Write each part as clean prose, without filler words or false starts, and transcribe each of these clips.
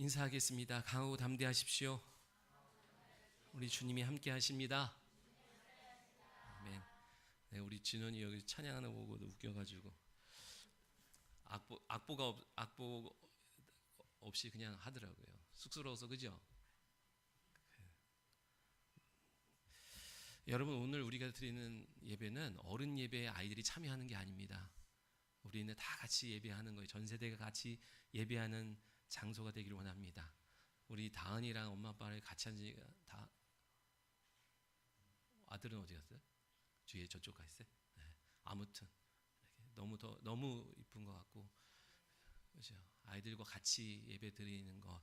인사하겠습니다. 강하고 담대하십시오. 우리 주님이 함께 하십니다. 아멘. 네, 우리 진원이 여기 찬양하는 거 보고 웃겨가지고 악보 없이 그냥 하더라고요. 쑥스러워서. 그죠? 여러분, 오늘 우리가 드리는 예배는 어른 예배에 아이들이 참여하는 게 아닙니다. 우리는 다 같이 예배하는 거예요. 전 세대가 같이 예배하는 장소가 되기를 원합니다. 우리 다은이랑 엄마 아빠를 같이 한 지가 다. 아들은 어디 갔어요? 뒤에 저쪽 가 있어요. 네. 아무튼 너무 이쁜 것 같고, 그렇죠? 아이들과 같이 예배 드리는 것,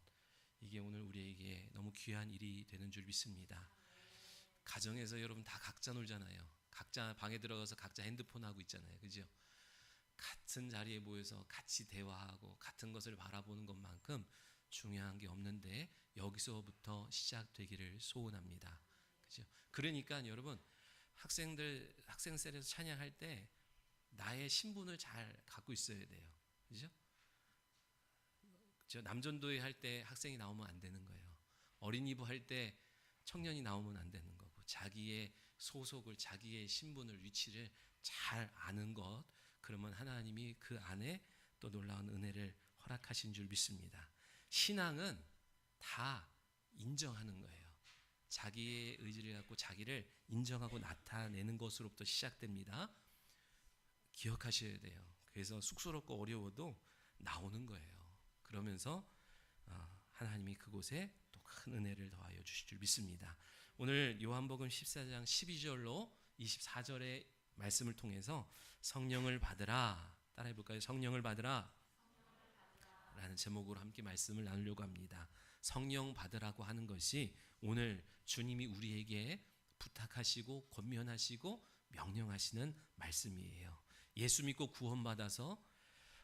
이게 오늘 우리에게 너무 귀한 일이 되는 줄 믿습니다. 가정에서 여러분 다 각자 놀잖아요. 각자 방에 들어가서 각자 핸드폰 하고 있잖아요. 그죠? 같은 자리에 모여서 같이 대화하고 같은 것을 바라보는 것만큼 중요한 게 없는데, 여기서부터 시작되기를 소원합니다. 그죠? 그러니까 여러분, 학생셀에서 찬양할 때 나의 신분을 잘 갖고 있어야 돼요. 그죠? 남전도회 할 때 학생이 나오면 안 되는 거예요. 어린이부 할 때 청년이 나오면 안 되는 거고, 자기의 소속을, 자기의 신분을, 위치를 잘 아는 것, 그러면 하나님이 그 안에 또 놀라운 은혜를 허락하신 줄 믿습니다. 신앙은 다 인정하는 거예요. 자기의 의지를 갖고 자기를 인정하고 나타내는 것으로부터 시작됩니다. 기억하셔야 돼요. 그래서 쑥스럽고 어려워도 나오는 거예요. 그러면서 하나님이 그곳에 또 큰 은혜를 더하여 주실 줄 믿습니다. 오늘 요한복음 14장 12절로 24절의 말씀을 통해서 성령을 받으라, 따라해 볼까요? 성령을 받으라 라는 제목으로 함께 말씀을 나누려고 합니다. 성령 받으라고 하는 것이 오늘 주님이 우리에게 부탁하시고 권면하시고 명령하시는 말씀이에요. 예수 믿고 구원받아서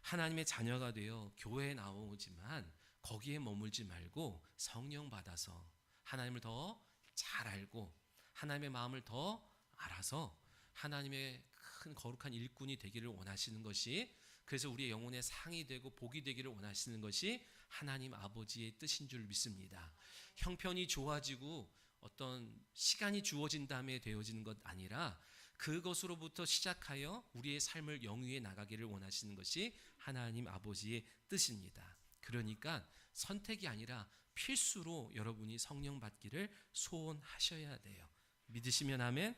하나님의 자녀가 되어 교회에 나오지만 거기에 머물지 말고 성령 받아서 하나님을 더 잘 알고 하나님의 마음을 더 알아서 하나님의 큰 거룩한 일꾼이 되기를 원하시는 것이, 그래서 우리의 영혼의 상이 되고 복이 되기를 원하시는 것이 하나님 아버지의 뜻인 줄 믿습니다. 형편이 좋아지고 어떤 시간이 주어진 다음에 되어지는 것 아니라 그것으로부터 시작하여 우리의 삶을 영위해 나가기를 원하시는 것이 하나님 아버지의 뜻입니다. 그러니까 선택이 아니라 필수로 여러분이 성령 받기를 소원하셔야 돼요. 믿으시면 아멘.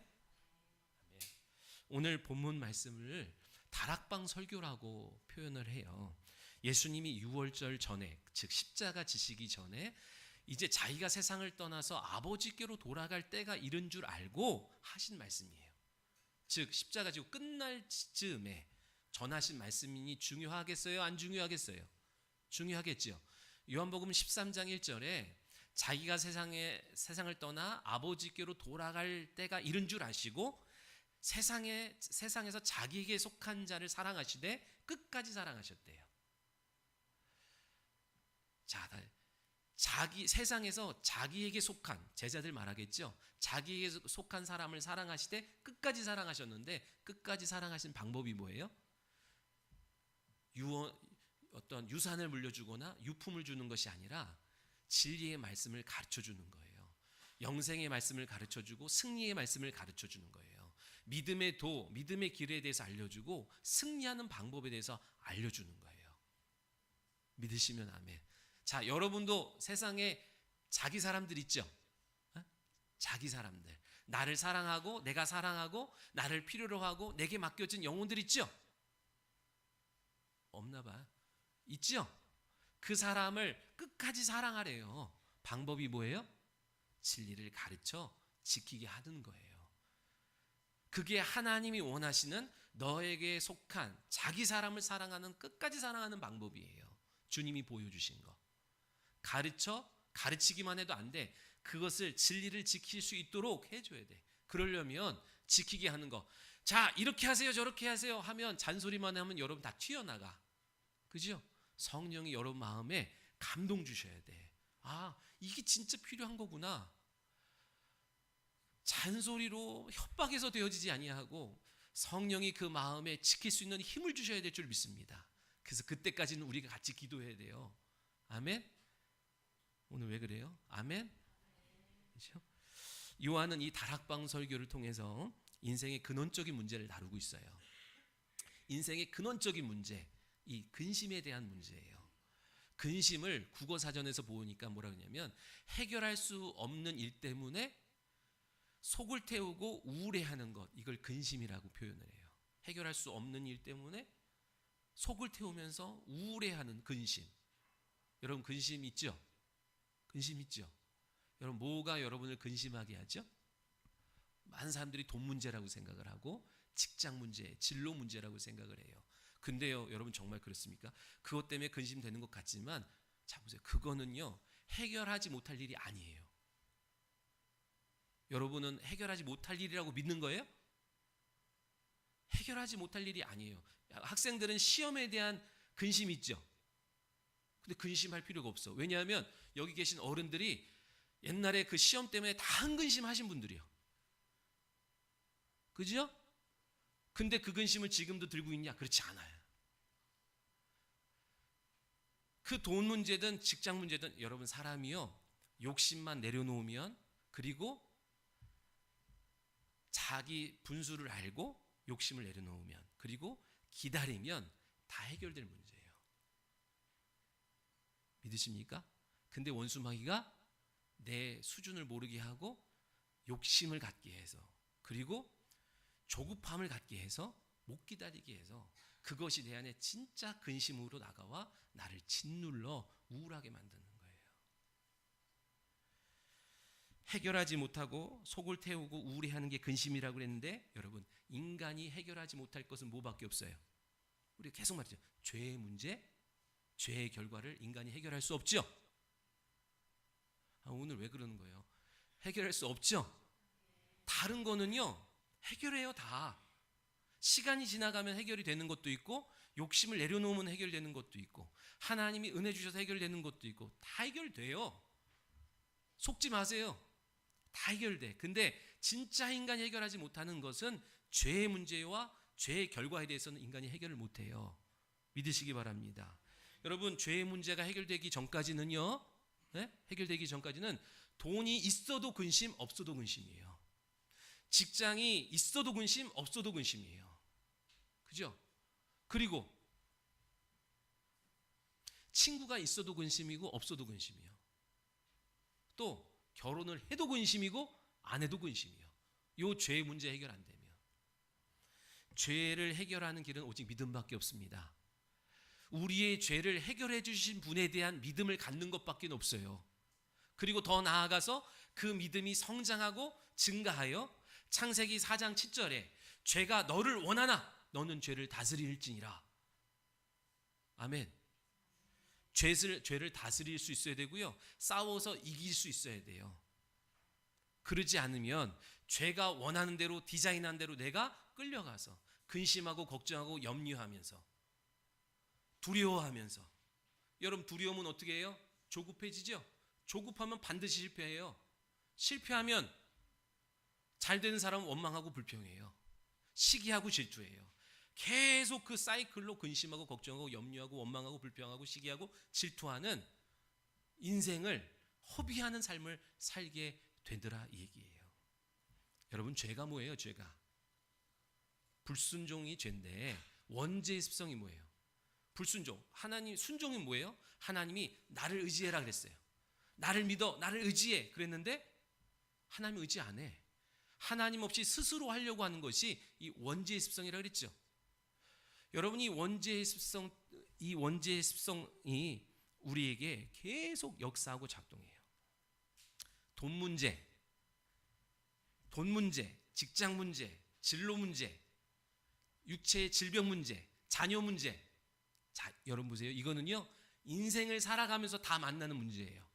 오늘 본문 말씀을 다락방 설교라고 표현을 해요. 예수님이 유월절 전에, 즉 십자가 지시기 전에 이제 자기가 세상을 떠나서 아버지께로 돌아갈 때가 이른 줄 알고 하신 말씀이에요. 즉 십자가 지고 끝날 즈음에 전하신 말씀이니 중요하겠어요? 안 중요하겠어요? 중요하겠죠. 요한복음 13장 1절에 자기가 세상을 떠나 아버지께로 돌아갈 때가 이른 줄 아시고 세상에서 자기에게 속한 자를 사랑하시되 끝까지 사랑하셨대요. 자, 세상에서 자기에게 속한 제자들 말하겠죠. 자기에게 속한 사람을 사랑하시되 끝까지 사랑하셨는데, 끝까지 사랑하신 방법이 뭐예요? 어떤 유산을 물려주거나 유품을 주는 것이 아니라 진리의 말씀을 가르쳐주는 거예요. 영생의 말씀을 가르쳐주고 승리의 말씀을 가르쳐주는 거예요. 믿음의 길에 대해서 알려주고 승리하는 방법에 대해서 알려주는 거예요. 믿으시면 아멘. 자, 여러분도 세상에 자기 사람들 있죠? 자기 사람들, 나를 사랑하고 내가 사랑하고 나를 필요로 하고 내게 맡겨진 영혼들 있죠? 없나 봐요. 있죠? 그 사람을 끝까지 사랑하래요. 방법이 뭐예요? 진리를 가르쳐 지키게 하는 거예요. 그게 하나님이 원하시는 너에게 속한 자기 사람을 사랑하는, 끝까지 사랑하는 방법이에요. 주님이 보여주신 거. 가르치기만 해도 안 돼. 그것을, 진리를 지킬 수 있도록 해줘야 돼. 그러려면 지키게 하는 거. 자, 이렇게 하세요, 저렇게 하세요 하면, 잔소리만 하면 여러분 다 튀어나가. 그죠? 성령이 여러분 마음에 감동 주셔야 돼. 아, 이게 진짜 필요한 거구나. 잔소리로 협박해서 되어지지 아니하고 성령이 그 마음에 지킬 수 있는 힘을 주셔야 될 줄 믿습니다. 그래서 그때까지는 우리가 같이 기도해야 돼요. 아멘. 오늘 왜 그래요? 아멘? 그렇죠? 요한은 이 다락방 설교를 통해서 인생의 근원적인 문제를 다루고 있어요. 인생의 근원적인 문제, 이 근심에 대한 문제예요. 근심을 국어사전에서 보니까 뭐라 그러냐면 해결할 수 없는 일 때문에 속을 태우고 우울해하는 것, 이걸 근심이라고 표현을 해요. 해결할 수 없는 일 때문에 속을 태우면서 우울해하는 근심. 여러분 근심 있죠? 근심 있죠? 여러분 뭐가 여러분을 근심하게 하죠? 많은 사람들이 돈 문제라고 생각을 하고 직장 문제, 진로 문제라고 생각을 해요. 근데요, 여러분 정말 그렇습니까? 그것 때문에 근심되는 것 같지만 자 보세요. 그거는요, 해결하지 못할 일이 아니에요. 여러분은 해결하지 못할 일이라고 믿는 거예요? 해결하지 못할 일이 아니에요. 학생들은 시험에 대한 근심이 있죠. 근데 근심할 필요가 없어. 왜냐하면 여기 계신 어른들이 옛날에 그 시험 때문에 다 한 근심 하신 분들이요. 그죠? 근데 그 근심을 지금도 들고 있냐? 그렇지 않아요. 그 돈 문제든 직장 문제든 여러분 사람이요, 욕심만 내려놓으면, 그리고 자기 분수를 알고 욕심을 내려놓으면, 그리고 기다리면 다 해결될 문제예요. 믿으십니까? 근데 원수마귀가 내 수준을 모르게 하고 욕심을 갖게 해서, 그리고 조급함을 갖게 해서, 못 기다리게 해서 그것이 내 안에 진짜 근심으로 나가와 나를 짓눌러 우울하게 만드는 거예요. 해결하지 못하고 속을 태우고 우울해하는 게 근심이라고 그랬는데, 여러분 인간이 해결하지 못할 것은 뭐밖에 없어요? 우리가 계속 말이죠. 죄의 문제, 죄의 결과를 인간이 해결할 수 없죠. 오늘 왜 그러는 거예요? 해결할 수 없죠. 다른 거는요 해결해요. 다 시간이 지나가면 해결이 되는 것도 있고, 욕심을 내려놓으면 해결되는 것도 있고, 하나님이 은혜 주셔서 해결되는 것도 있고, 다 해결돼요. 속지 마세요. 다 해결돼. 근데 진짜 인간이 해결하지 못하는 것은 죄의 문제와 죄의 결과에 대해서는 인간이 해결을 못해요. 믿으시기 바랍니다. 여러분 죄의 문제가 해결되기 전까지는요, 네? 해결되기 전까지는 돈이 있어도 근심, 없어도 근심이에요. 직장이 있어도 근심, 없어도 근심이에요. 그죠? 그리고 친구가 있어도 근심이고 없어도 근심이에요. 또 결혼을 해도 근심이고 안 해도 근심이에요. 요 죄의 문제 해결 안 되면. 죄를 해결하는 길은 오직 믿음밖에 없습니다. 우리의 죄를 해결해 주신 분에 대한 믿음을 갖는 것밖에 없어요. 그리고 더 나아가서 그 믿음이 성장하고 증가하여 창세기 4장 7절에 죄가 너를 원하나 너는 죄를 다스릴지니라. 아멘. 죄를 다스릴 수 있어야 되고요, 싸워서 이길 수 있어야 돼요. 그러지 않으면 죄가 원하는 대로, 디자인한 대로 내가 끌려가서 근심하고 걱정하고 염려하면서 두려워하면서, 여러분 두려움은 어떻게 해요? 조급해지죠? 조급하면 반드시 실패해요. 실패하면 잘 되는 사람은 원망하고 불평해요. 시기하고 질투해요. 계속 그 사이클로 근심하고 걱정하고 염려하고 원망하고 불평하고 시기하고 질투하는 인생을 허비하는 삶을 살게 되더라, 이 얘기예요. 여러분 죄가 뭐예요? 죄가 불순종이 죄인데 원죄의 습성이 뭐예요? 불순종. 하나님 순종이 뭐예요? 하나님이 나를 의지해라 그랬어요. 나를 믿어, 나를 의지해 그랬는데 하나님 의지 안 해. 하나님 없이 스스로 하려고 하는 것이 이 원죄의 습성이라고 그랬죠. 여러분 이 원죄의 습성이 우리에게 계속 역사하고 작동해요. 돈 문제, 직장 문제, 진로 문제, 육체의 질병 문제, 자녀 문제. 자, 여러분 보세요. 이거는요 인생을 살아가면서 다 만나는 문제예요.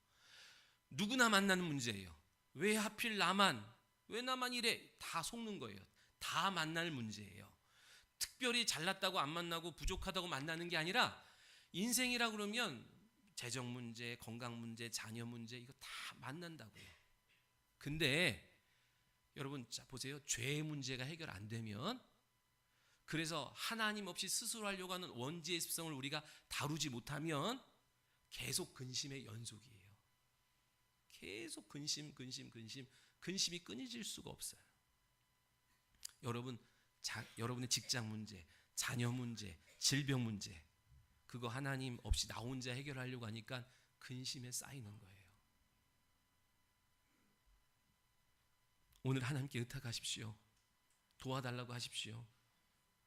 누구나 만나는 문제예요. 왜 하필 나만, 왜 나만 이래? 다 속는 거예요. 다 만날 문제예요. 특별히 잘났다고 안 만나고 부족하다고 만나는 게 아니라, 인생이라 그러면 재정 문제, 건강 문제, 자녀 문제, 이거 다 만난다고요. 근데 여러분 자 보세요. 죄의 문제가 해결 안 되면, 그래서 하나님 없이 스스로 하려고 하는 원죄의 습성을 우리가 다루지 못하면 계속 근심의 연속이에요. 계속 근심이 끊이질 수가 없어요. 여러분의 직장 문제, 자녀 문제, 질병 문제, 그거 하나님 없이 나 혼자 해결하려고 하니까 근심에 쌓이는 거예요. 오늘 하나님께 의탁하십시오. 도와달라고 하십시오.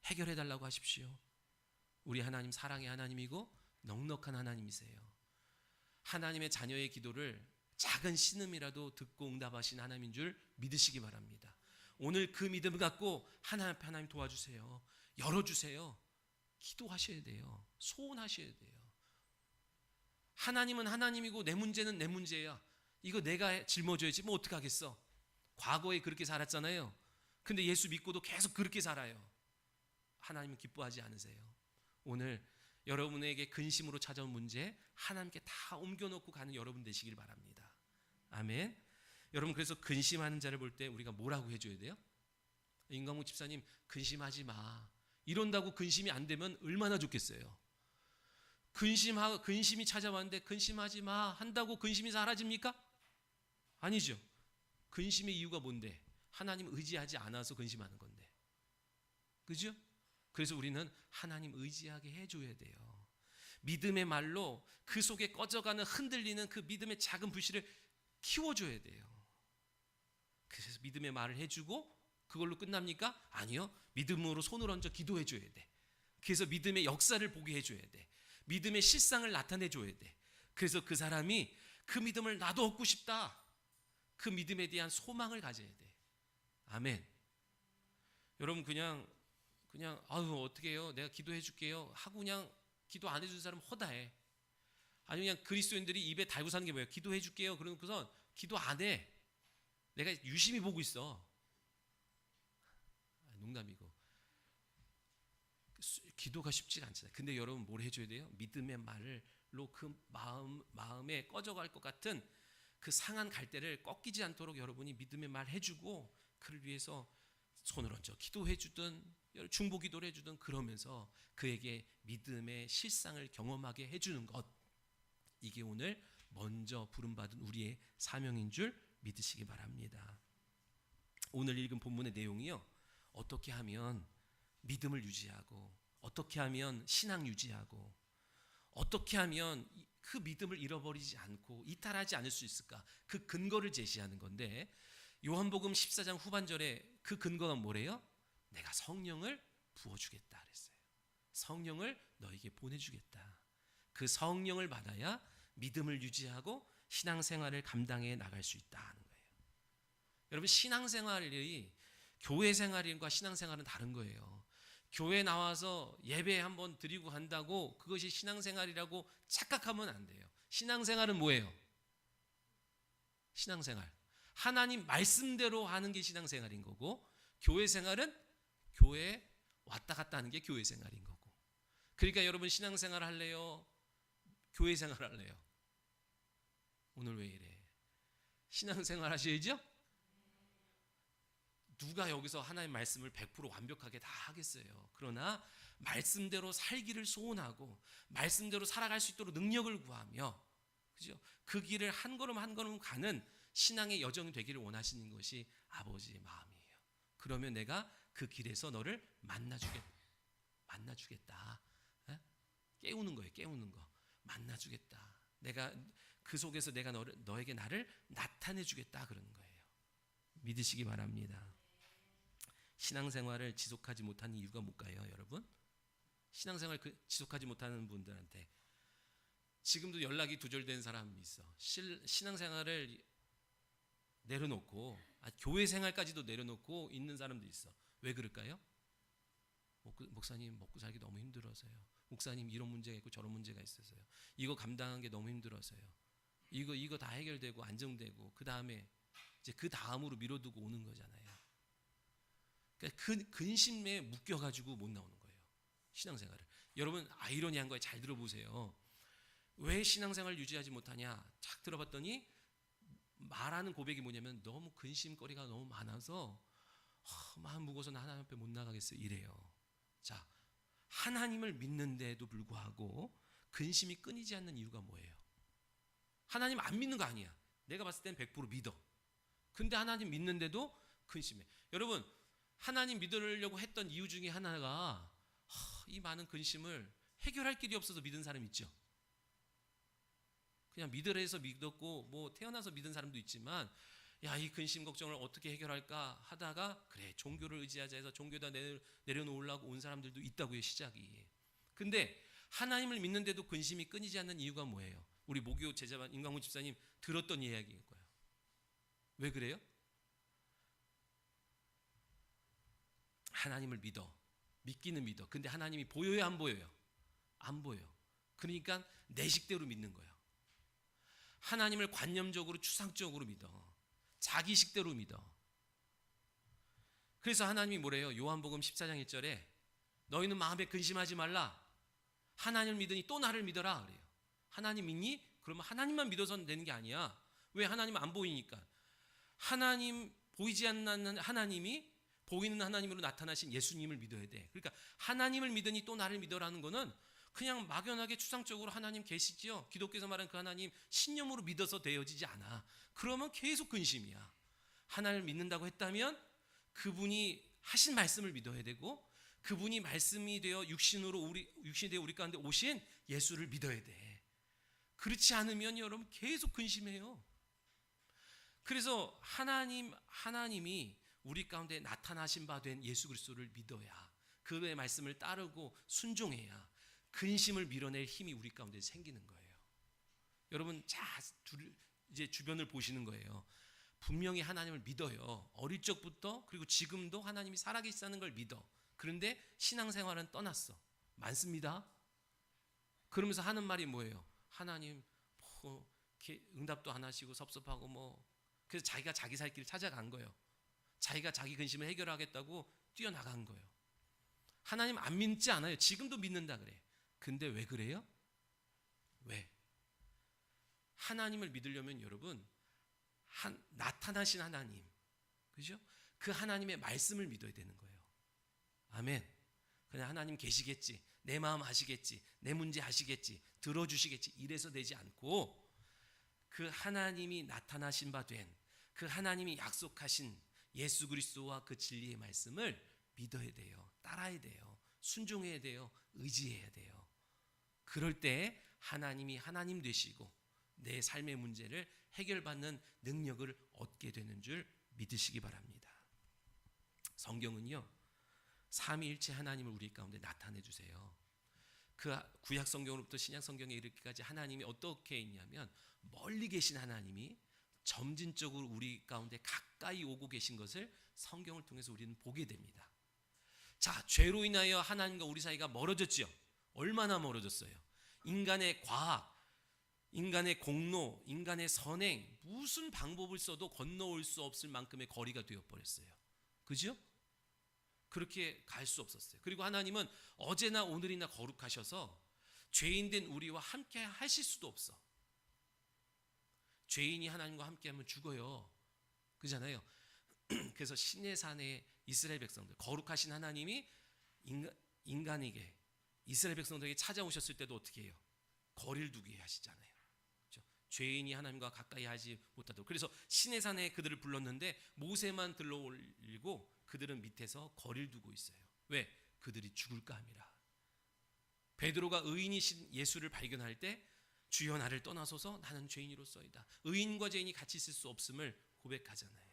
해결해달라고 하십시오. 우리 하나님 사랑의 하나님이고 넉넉한 하나님이세요. 하나님의 자녀의 기도를 작은 신음이라도 듣고 응답하신 하나님인 줄 믿으시기 바랍니다. 오늘 그 믿음을 갖고 하나님 도와주세요. 열어주세요. 기도하셔야 돼요. 소원하셔야 돼요. 하나님은 하나님이고 내 문제는 내 문제야. 이거 내가 짊어져야지. 뭐 어떡하겠어. 과거에 그렇게 살았잖아요. 근데 예수 믿고도 계속 그렇게 살아요. 하나님은 기뻐하지 않으세요. 오늘 여러분에게 근심으로 찾아온 문제 하나님께 다 옮겨놓고 가는 여러분 되시길 바랍니다. 아멘. 여러분, 그래서 근심하는 자를 볼 때 우리가 뭐라고 해줘야 돼요? 임광묵 집사님, 근심하지 마. 이런다고 근심이 안 되면 얼마나 좋겠어요. 근심이 찾아왔는데 근심하지 마 한다고 근심이 사라집니까? 아니죠. 근심의 이유가 뭔데? 하나님 의지하지 않아서 근심하는 건데. 그죠? 그래서 우리는 하나님 의지하게 해줘야 돼요. 믿음의 말로 그 속에 꺼져가는 흔들리는 그 믿음의 작은 불씨를 키워줘야 돼요. 그래서 믿음의 말을 해주고 그걸로 끝납니까? 아니요. 믿음으로 손을 얹어 기도해줘야 돼. 그래서 믿음의 역사를 보게 해줘야 돼. 믿음의 실상을 나타내줘야 돼. 그래서 그 사람이 그 믿음을 나도 얻고 싶다. 그 믿음에 대한 소망을 가져야 돼. 아멘. 여러분 그냥 아유 어떻게 해요? 내가 기도해 줄게요 하고 그냥 기도 안 해준 사람은 허다해. 아니 그냥 그리스도인들이 입에 달고 사는 게 뭐예요? 기도해 줄게요. 그러고선 기도 안 해. 내가 유심히 보고 있어. 농담이고. 기도가 쉽지가 않잖아요. 근데 여러분 뭘 해줘야 돼요? 믿음의 말로 그 마음에 꺼져갈 것 같은 그 상한 갈대를 꺾이지 않도록 여러분이 믿음의 말 해주고 그를 위해서 손을 얹어 기도해주든 중보 기도를 해주든 그러면서 그에게 믿음의 실상을 경험하게 해주는 것, 이게 오늘 먼저 부름받은 우리의 사명인 줄 믿으시기 바랍니다. 오늘 읽은 본문의 내용이요, 어떻게 하면 믿음을 유지하고 어떻게 하면 신앙 유지하고 어떻게 하면 그 믿음을 잃어버리지 않고 이탈하지 않을 수 있을까, 그 근거를 제시하는 건데, 요한복음 14장 후반절에 그 근거가 뭐래요? 내가 성령을 부어주겠다 그랬어요. 성령을 너에게 보내주겠다. 그 성령을 받아야 믿음을 유지하고 신앙생활을 감당해 나갈 수 있다 하는 거예요. 여러분, 신앙생활이 교회 생활과 신앙생활은 다른 거예요. 교회 나와서 예배 한번 드리고 간다고 그것이 신앙생활이라고 착각하면 안 돼요. 신앙생활은 뭐예요? 신앙생활, 하나님 말씀대로 하는 게 신앙생활인 거고, 교회 생활은 교회에 왔다 갔다 하는 게 교회 생활인 거고. 그러니까 여러분, 신앙생활 할래요? 교회 생활 할래요? 오늘 왜 이래? 신앙생활 하셔야죠? 누가 여기서 하나님의 말씀을 100% 완벽하게 다 하겠어요. 그러나 말씀대로 살기를 소원하고 말씀대로 살아갈 수 있도록 능력을 구하며, 그죠? 그 길을 한 걸음 한 걸음 가는 신앙의 여정이 되기를 원하시는 것이 아버지의 마음이에요. 그러면 내가 그 길에서 너를 만나주겠다. 깨우는 거예요. 깨우는 거. 만나주겠다. 내가 그 속에서 내가 너에게 나를 나타내주겠다 그러는 거예요. 믿으시기 바랍니다. 신앙생활을 지속하지 못하는 이유가 뭘까요, 여러분? 신앙생활 지속하지 못하는 분들한테 지금도 연락이 두절된 사람이 있어. 신앙생활을 내려놓고 교회 생활까지도 내려놓고 있는 사람도 있어. 왜 그럴까요? 목사님 먹고 살기 너무 힘들어서요. 목사님 이런 문제가 있고 저런 문제가 있어서요. 이거 감당하는 게 너무 힘들어서요. 이거 다 해결되고 안정되고 그 다음에 이제 그 다음으로 미뤄두고 오는 거잖아요. 그러니까 근심에 묶여가지고 못 나오는 거예요, 신앙생활을. 여러분, 아이러니한 거에 잘 들어보세요. 왜 신앙생활을 유지하지 못하냐? 쫙 들어봤더니 말하는 고백이 뭐냐면 너무 근심거리가 너무 많아서 마음 무거워서 나 하나님 앞에 못 나가겠어요 이래요. 자, 하나님을 믿는데도 불구하고 근심이 끊이지 않는 이유가 뭐예요? 하나님 안 믿는 거 아니야. 내가 봤을 땐 100% 믿어. 근데 하나님 믿는데도 근심해. 여러분, 하나님 믿으려고 했던 이유 중에 하나가 이 많은 근심을 해결할 길이 없어서 믿은 사람 있죠. 그냥 믿으라 해서 믿었고 뭐 태어나서 믿은 사람도 있지만 이 근심 걱정을 어떻게 해결할까 하다가 그래 종교를 의지하자 해서 종교에다 내려놓으려고 온 사람들도 있다고요. 시작이. 근데 하나님을 믿는데도 근심이 끊이지 않는 이유가 뭐예요? 우리 모교 제자반 임광훈 집사님 들었던 이야기일 거예요. 왜 그래요? 하나님을 믿기는 믿어. 근데 하나님이 보여요, 안 보여요? 안 보여. 그러니까 내 식대로 믿는 거예요. 하나님을 관념적으로 추상적으로 믿어. 자기 식대로 믿어. 그래서 하나님이 뭐래요? 요한복음 14장 1절에 너희는 마음에 근심하지 말라. 하나님을 믿으니 또 나를 믿어라 그래요. 하나님 믿니? 그러면 하나님만 믿어서는 되는 게 아니야. 왜? 하나님은 안 보이니까. 하나님 보이지 않는 하나님이 보이는 하나님으로 나타나신 예수님을 믿어야 돼. 그러니까 하나님을 믿으니 또 나를 믿어라는 거는 그냥 막연하게 추상적으로 하나님 계시지요. 기독교에서 말하는 그 하나님 신념으로 믿어서 되어지지 않아. 그러면 계속 근심이야. 하나님을 믿는다고 했다면 그분이 하신 말씀을 믿어야 되고 그분이 말씀이 되어 육신이 되어 우리 가운데 오신 예수를 믿어야 돼. 그렇지 않으면 여러분 계속 근심해요. 그래서 하나님이 우리 가운데 나타나신 바 된 예수 그리스도를 믿어야 그의 말씀을 따르고 순종해야 근심을 밀어낼 힘이 우리 가운데 생기는 거예요. 여러분 이제 주변을 보시는 거예요. 분명히 하나님을 믿어요. 어릴 적부터 그리고 지금도 하나님이 살아계시다는 걸 믿어. 그런데 신앙생활은 떠났어. 많습니다. 그러면서 하는 말이 뭐예요? 하나님 응답도 안 하시고 섭섭하고 그래서 자기가 자기 살 길을 찾아간 거예요. 자기가 자기 근심을 해결하겠다고 뛰어나간 거예요. 하나님 안 믿지 않아요. 지금도 믿는다 그래. 근데 왜 그래요? 왜? 하나님을 믿으려면 여러분 나타나신 하나님, 그죠? 그 하나님의 말씀을 믿어야 되는 거예요. 아멘. 그냥 하나님 계시겠지, 내 마음 아시겠지, 내 문제 아시겠지, 들어주시겠지 이래서 되지 않고 그 하나님이 나타나신 바 된 그 하나님이 약속하신 예수 그리스도와 그 진리의 말씀을 믿어야 돼요. 따라야 돼요. 순종해야 돼요. 의지해야 돼요. 그럴 때 하나님이 하나님 되시고 내 삶의 문제를 해결받는 능력을 얻게 되는 줄 믿으시기 바랍니다. 성경은요, 삼위일체 하나님을 우리 가운데 나타내 주세요. 그 구약 성경으로부터 신약 성경에 이르기까지 하나님이 어떻게 있냐면 멀리 계신 하나님이 점진적으로 우리 가운데 가까이 오고 계신 것을 성경을 통해서 우리는 보게 됩니다. 자, 죄로 인하여 하나님과 우리 사이가 멀어졌지요. 얼마나 멀어졌어요? 인간의 과학, 인간의 공로, 인간의 선행, 무슨 방법을 써도 건너올 수 없을 만큼의 거리가 되어버렸어요. 그죠? 그렇게 갈 수 없었어요. 그리고 하나님은 어제나 오늘이나 거룩하셔서 죄인된 우리와 함께 하실 수도 없어. 죄인이 하나님과 함께하면 죽어요. 그잖아요. 그래서 시내산의 이스라엘 백성들, 거룩하신 하나님이 인간에게 이스라엘 백성들에게 찾아오셨을 때도 어떻게 해요? 거리를 두게 하시잖아요. 그렇죠? 죄인이 하나님과 가까이 하지 못하도록. 그래서 시내산에 그들을 불렀는데 모세만 들러올리고 그들은 밑에서 거리를 두고 있어요. 왜? 그들이 죽을까 함이라. 베드로가 의인이신 예수를 발견할 때 주여 나를 떠나소서 나는 죄인이로소이다. 의인과 죄인이 같이 있을 수 없음을 고백하잖아요.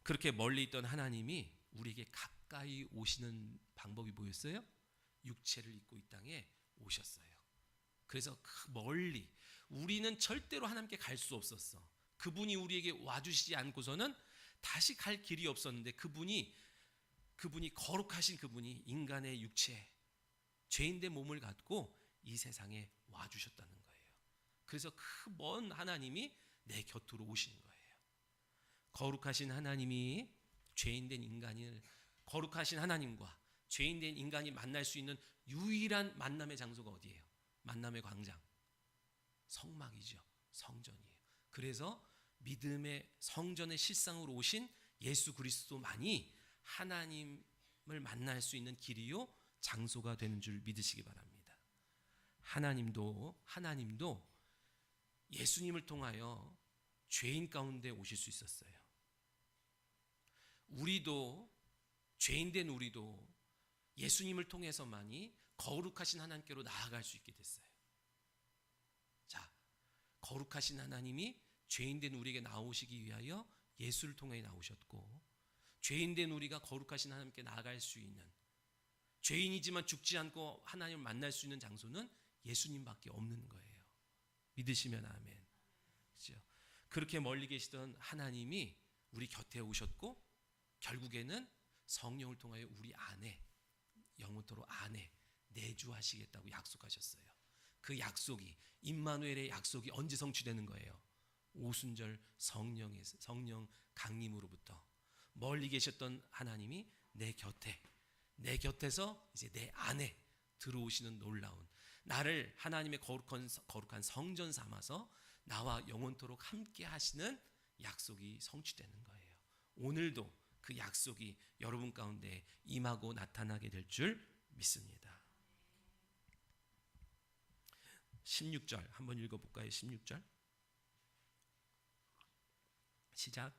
그렇게 멀리 있던 하나님이 우리에게 가까이 오시는 방법이 뭐였어요? 육체를 입고 이 땅에 오셨어요. 그래서 멀리 우리는 절대로 하나님께 갈 수 없었어. 그분이 우리에게 와주시지 않고서는 다시 갈 길이 없었는데 그분이 거룩하신 그분이 인간의 육체, 죄인된 몸을 갖고 이 세상에 와주셨다는 거예요. 그래서 그 먼 하나님이 내 곁으로 오신 거예요. 거룩하신 하나님이 죄인된 인간을 거룩하신 하나님과 죄인된 인간이 만날 수 있는 유일한 만남의 장소가 어디예요? 만남의 광장, 성막이죠. 성전이에요. 그래서 믿음의 성전의 실상으로 오신 예수 그리스도만이 하나님을 만날 수 있는 길이요 장소가 되는 줄 믿으시기 바랍니다. 하나님도 예수님을 통하여 죄인 가운데 오실 수 있었어요. 우리도, 죄인된 우리도 예수님을 통해서만이 거룩하신 하나님께로 나아갈 수 있게 됐어요. 자, 거룩하신 하나님이 죄인된 우리에게 나오시기 위하여 예수를 통해 나오셨고, 죄인된 우리가 거룩하신 하나님께 나아갈 수 있는, 죄인이지만 죽지 않고 하나님을 만날 수 있는 장소는 예수님밖에 없는 거예요. 믿으시면 아멘. 그렇죠? 그렇게 멀리 계시던 하나님이 우리 곁에 오셨고, 결국에는 성령을 통하여 우리 안에, 영원토록 안에 내주하시겠다고 약속하셨어요. 그 약속이, 임마누엘의 약속이 언제 성취되는 거예요? 오순절 성령 강림으로부터 멀리 계셨던 하나님이 내 곁에서 이제 내 안에 들어오시는 놀라운, 나를 하나님의 거룩한 성전 삼아서 나와 영원토록 함께 하시는 약속이 성취되는 거예요. 오늘도 그 약속이 여러분 가운데 임하고 나타나게 될 줄 믿습니다. 16절 한번 읽어볼까요? 16절 시작.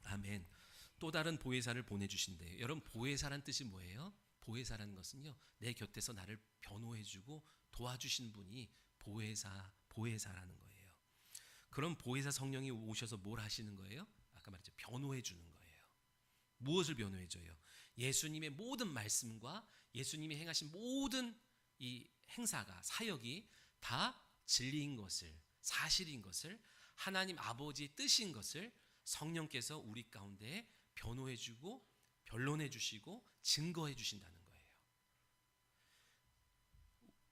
아멘. 또 다른 보혜사를 보내주신대요. 여러분, 보혜사란 뜻이 뭐예요? 보혜사라는 것은요, 내 곁에서 나를 변호해주고 도와주신 분이 보혜사라는 거예요. 그럼 보혜사 성령이 오셔서 뭘 하시는 거예요? 아까 말했죠, 변호해주는 거예요. 무엇을 변호해줘요? 예수님의 모든 말씀과 예수님이 행하신 모든 이 행사가, 사역이 다 진리인 것을, 사실인 것을, 하나님 아버지의 뜻인 것을 성령께서 우리 가운데 변호해주고 변론해주시고 증거해주신다는 거예요.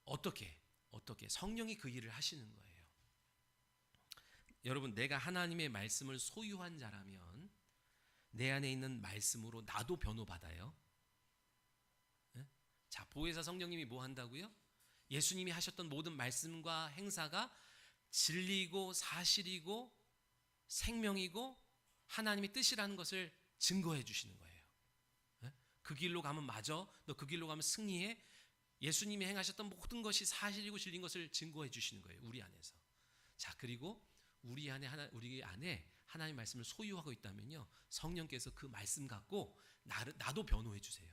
어떻게 성령이 그 일을 하시는 거예요. 여러분, 내가 하나님의 말씀을 소유한 자라면 내 안에 있는 말씀으로 나도 변호받아요. 네? 자, 보혜사 성령님이 뭐 한다고요? 예수님이 하셨던 모든 말씀과 행사가 진리고 사실이고 생명이고 하나님의 뜻이라는 것을 증거해 주시는 거예요. 네? 그 길로 가면 맞아, 너 그 길로 가면 승리해. 예수님이 행하셨던 모든 것이 사실이고 진리인 것을 증거해 주시는 거예요, 우리 안에서. 자, 그리고 우리 안에 하나님의 말씀을 소유하고 있다면요, 성령께서 그 말씀 갖고 나도 변호해 주세요.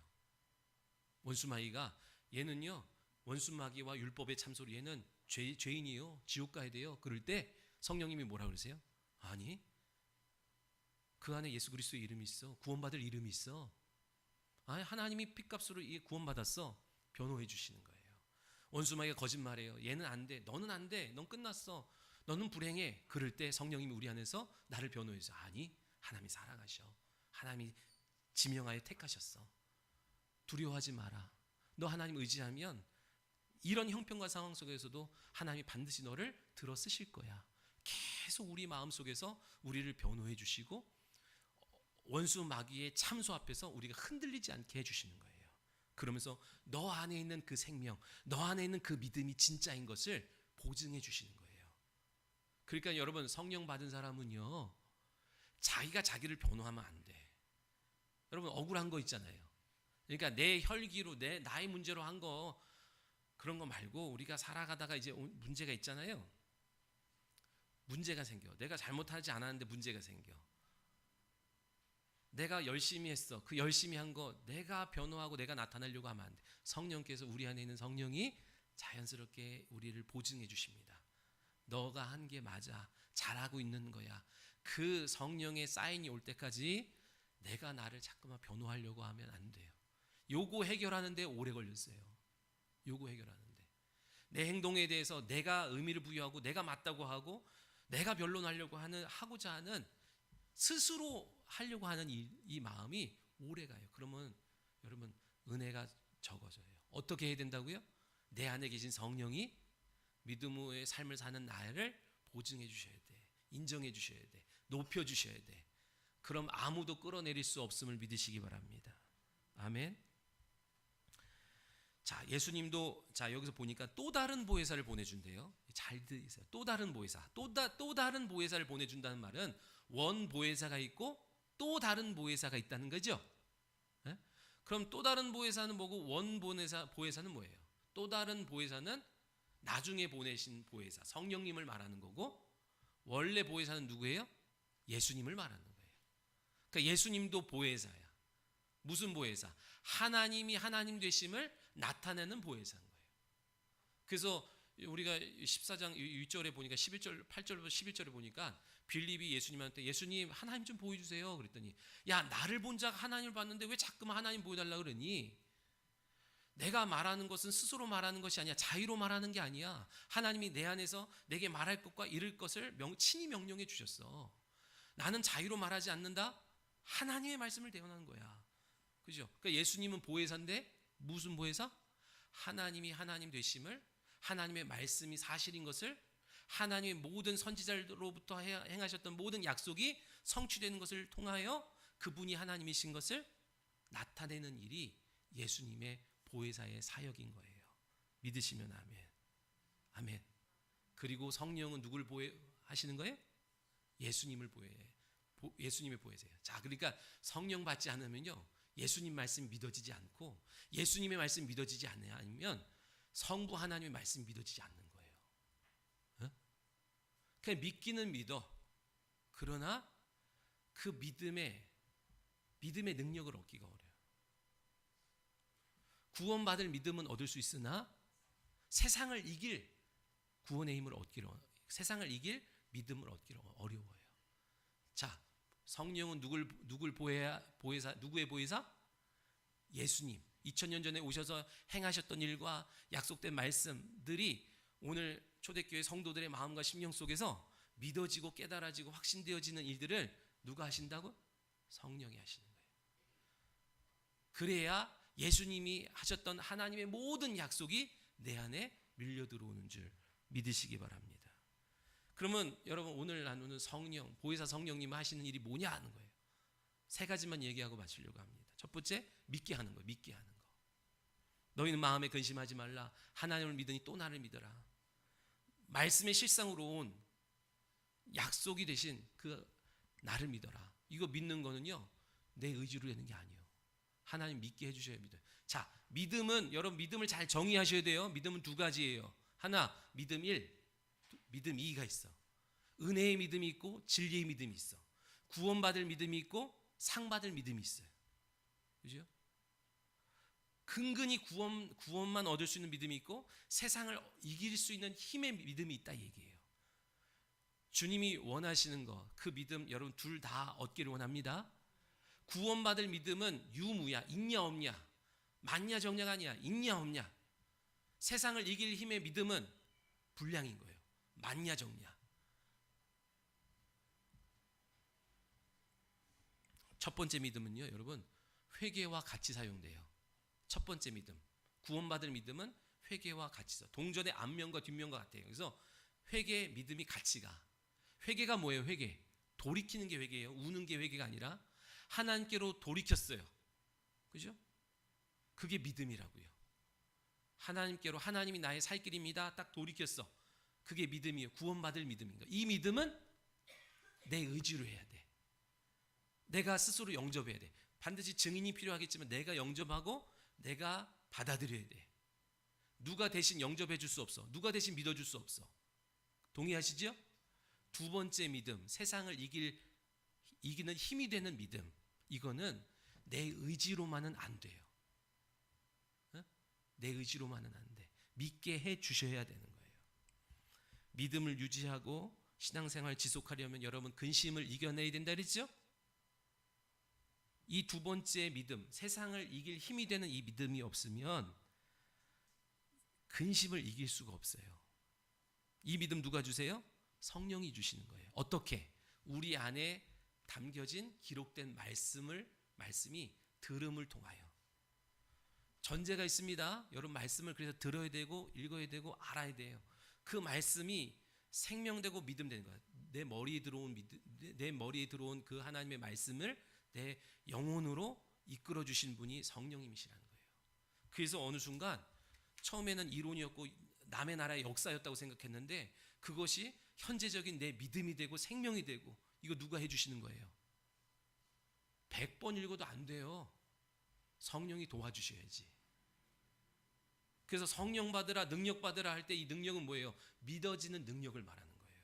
원수마귀가, 얘는요, 원수마귀와 율법의 참소리, 얘는 죄인이요, 지옥 가야 돼요. 그럴 때 성령님이 뭐라 그러세요? 아니, 그 안에 예수 그리스도의 이름이 있어. 구원받을 이름이 있어. 아니, 하나님이 핏값으로 구원받았어. 변호해 주시는 거예요. 원수마귀가 거짓말해요. 얘는 안 돼. 너는 안 돼. 넌 끝났어. 너는 불행해. 그럴 때 성령님이 우리 안에서 나를 변호해 줘. 아니, 하나님이 사랑하셔. 하나님이 지명하여 택하셨어. 두려워하지 마라. 너 하나님 의지하면 이런 형편과 상황 속에서도 하나님이 반드시 너를 들어 쓰실 거야. 계속 우리 마음속에서 우리를 변호해 주시고 원수 마귀의 참소 앞에서 우리가 흔들리지 않게 해주시는 거예요. 그러면서 너 안에 있는 그 생명, 너 안에 있는 그 믿음이 진짜인 것을 보증해 주시는 거예요. 그러니까 여러분, 성령 받은 사람은요, 자기가 자기를 변호하면 안 돼. 여러분, 억울한 거 있잖아요. 그러니까 내 혈기로, 나의 문제로 한 거, 그런 거 말고 우리가 살아가다가 이제 문제가 있잖아요. 문제가 생겨. 내가 잘못하지 않았는데 문제가 생겨. 내가 열심히 했어. 그 열심히 한 거 내가 변호하고 내가 나타내려고 하면 안 돼. 성령께서, 우리 안에 있는 성령이 자연스럽게 우리를 보증해 주십니다. 너가 한 게 맞아. 잘하고 있는 거야. 그 성령의 사인이 올 때까지 내가 나를 자꾸만 변호하려고 하면 안 돼요. 요거 해결하는데 오래 걸렸어요. 요거 해결하는데. 내 행동에 대해서 내가 의미를 부여하고 내가 맞다고 하고 내가 변론하려고 하고자 하는, 스스로 하려고 하는 이 마음이 오래 가요. 그러면 여러분, 은혜가 적어져요. 어떻게 해야 된다고요? 내 안에 계신 성령이 믿음의 삶을 사는 나를 보증해 주셔야 돼. 인정해 주셔야 돼. 높여 주셔야 돼. 그럼 아무도 끌어내릴 수 없음을 믿으시기 바랍니다. 아멘. 자, 예수님도, 자, 여기서 보니까 또 다른 보혜사를 보내준대요. 잘 들으세요. 또 다른 보혜사. 또 다른 보혜사를 보내준다는 말은 원 보혜사가 있고 또 다른 보혜사가 있다는 거죠. 네? 그럼 또 다른 보혜사는 뭐고 원 보혜사는 뭐예요? 또 다른 보혜사는 나중에 보내신 보혜사 성령님을 말하는 거고 원래 보혜사는 누구예요? 예수님을 말하는 거예요. 그러니까 예수님도 보혜사야. 무슨 보혜사? 하나님이 하나님 되심을 나타내는 보혜사인 거예요. 그래서 우리가 14장 6절에 보니까 11절 8절부터 11절에 보니까 빌립이 예수님한테 예수님 하나님 좀 보여주세요 그랬더니 야 나를 본 자가 하나님을 봤는데 왜 자꾸만 하나님 보여달라 그러니? 내가 말하는 것은 스스로 말하는 것이 아니야. 자유로 말하는 게 아니야. 하나님이 내 안에서 내게 말할 것과 이룰 것을 친히 명령해 주셨어. 나는 자유로 말하지 않는다. 하나님의 말씀을 대언하는 거야. 그죠? 그러니까 예수님은 보혜사인데 무슨 보혜사? 하나님이 하나님 되심을 하나님의 말씀이 사실인 것을 하나님의 모든 선지자로부터 행하셨던 모든 약속이 성취되는 것을 통하여 그분이 하나님이신 것을 나타내는 일이 예수님의 보혜사의 사역인 거예요. 믿으시면 아멘. 아멘. 그리고 성령은 누굴 보혜하시는 거예요? 예수님을 예수님의 보혜사예요. 자, 그러니까 성령 받지 않으면요. 예수님 말씀이 믿어지지 않고 예수님의 말씀이 믿어지지 않으면 성부 하나님의 말씀이 믿어지지 않는 거예요. 어? 그냥 믿기는 믿어. 그러나 그 믿음의 능력을 얻기가 어려워요. 구원받을 믿음은 얻을 수 있으나 세상을 이길 구원의 힘을 세상을 이길 믿음을 얻기로 어려워요. 자, 성령은 누구의 보혜사? 예수님. 2000년 전에 오셔서 행하셨던 일과 약속된 말씀들이 오늘 초대교회 성도들의 마음과 심령 속에서 믿어지고 깨달아지고 확신되어지는 일들을 누가 하신다고? 성령이 하시는 거예요. 그래야 예수님이 하셨던 하나님의 모든 약속이 내 안에 밀려 들어오는 줄 믿으시기 바랍니다. 그러면 여러분 오늘 나누는 성령, 보혜사 성령님 하시는 일이 뭐냐 하는 거예요. 세 가지만 얘기하고 마치려고 합니다. 첫 번째, 믿게 하는 거예요. 믿게 하는 거. 너희는 마음에 근심하지 말라. 하나님을 믿으니 또 나를 믿어라. 말씀의 실상으로 온 약속이 되신 그 나를 믿어라. 이거 믿는 거는요. 내 의지로 되는 게 아니에요. 하나님 믿게 해주셔야 믿어요. 자, 믿음은 여러분 믿음을 잘 정의하셔야 돼요. 믿음은 두 가지예요. 하나, 믿음 1, 믿음 2가 있어. 은혜의 믿음이 있고 진리의 믿음이 있어. 구원받을 믿음이 있고 상받을 믿음이 있어요. 그죠? 근근히 구원만 얻을 수 있는 믿음이 있고 세상을 이길 수 있는 힘의 믿음이 있다 얘기예요. 주님이 원하시는 거, 그 믿음 여러분 둘 다 얻기를 원합니다. 구원받을 믿음은 유무야, 있냐 없냐, 맞냐 정냐가 아니야, 있냐 없냐. 세상을 이길 힘의 믿음은 불량인 거예요. 맞냐 정냐. 첫 번째 믿음은요, 여러분 회개와 같이 사용돼요. 첫 번째 믿음, 구원받을 믿음은 회개와 같이 써. 동전의 앞면과 뒷면과 같아요. 그래서 회개, 믿음이 같이 가. 회개가 뭐예요? 회개. 돌이키는 게 회개예요. 우는 게 회개가 아니라 하나님께로 돌이켰어요. 그죠? 그게 믿음이라고요. 하나님께로, 하나님이 나의 살 길입니다. 딱 돌이켰어. 그게 믿음이에요. 구원받을 믿음인 거예요. 이 믿음은 내 의지로 해야 돼. 내가 스스로 영접해야 돼. 반드시 증인이 필요하겠지만 내가 영접하고 내가 받아들여야 돼. 누가 대신 영접해 줄 수 없어. 누가 대신 믿어줄 수 없어. 동의하시죠? 두 번째 믿음, 세상을 이기는 힘이 되는 믿음. 이거는 내 의지로만은 안 돼요. 내 의지로만은 안 돼. 믿게 해 주셔야 되는 거예요. 믿음을 유지하고 신앙생활 지속하려면 여러분 근심을 이겨내야 된다 그랬죠? 이 두 번째 믿음, 세상을 이길 힘이 되는 이 믿음이 없으면 근심을 이길 수가 없어요. 이 믿음 누가 주세요? 성령이 주시는 거예요. 어떻게? 우리 안에 담겨진 기록된 말씀이 들음을 통하여. 전제가 있습니다. 여러분 말씀을 그래서 들어야 되고 읽어야 되고 알아야 돼요. 그 말씀이 생명되고 믿음 되는 거예요. 내 머리에 들어온 그 하나님의 말씀을 내 영혼으로 이끌어 주신 분이 성령님이시라는 거예요. 그래서 어느 순간 처음에는 이론이었고 남의 나라의 역사였다고 생각했는데 그것이 현재적인 내 믿음이 되고 생명이 되고 이거 누가 해주시는 거예요? 100번 읽어도 안 돼요. 성령이 도와주셔야지. 그래서 성령 받으라, 능력 받으라 할 때 이 능력은 뭐예요? 믿어지는 능력을 말하는 거예요.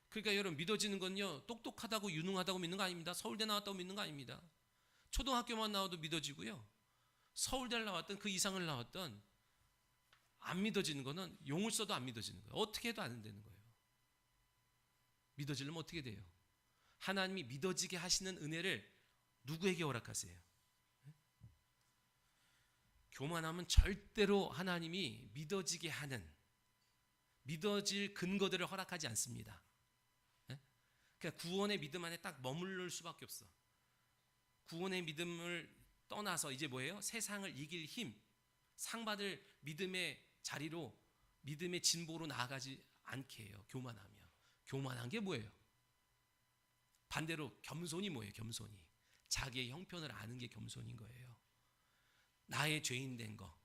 그러니까 여러분, 믿어지는 건요, 똑똑하다고 유능하다고 믿는 거 아닙니다. 서울대 나왔다고 믿는 거 아닙니다. 초등학교만 나와도 믿어지고요, 서울대를 나왔던 그 이상을 나왔던, 안 믿어지는 거는 용을 써도 안 믿어지는 거예요. 어떻게 해도 안 되는 거예요. 믿어지려면 어떻게 돼요? 하나님이 믿어지게 하시는 은혜를 누구에게 허락하세요? 교만하면 절대로 하나님이 믿어지게 하는, 믿어질 근거들을 허락하지 않습니다. 그러니까 구원의 믿음 안에 딱 머무를 수밖에 없어. 구원의 믿음을 떠나서 이제 뭐예요? 세상을 이길 힘, 상받을 믿음의 자리로, 믿음의 진보로 나아가지 않게 해요. 교만하면. 교만한 게 뭐예요? 반대로 겸손이 뭐예요? 겸손이 자기의 형편을 아는 게 겸손인 거예요. 나의 죄인 된 거,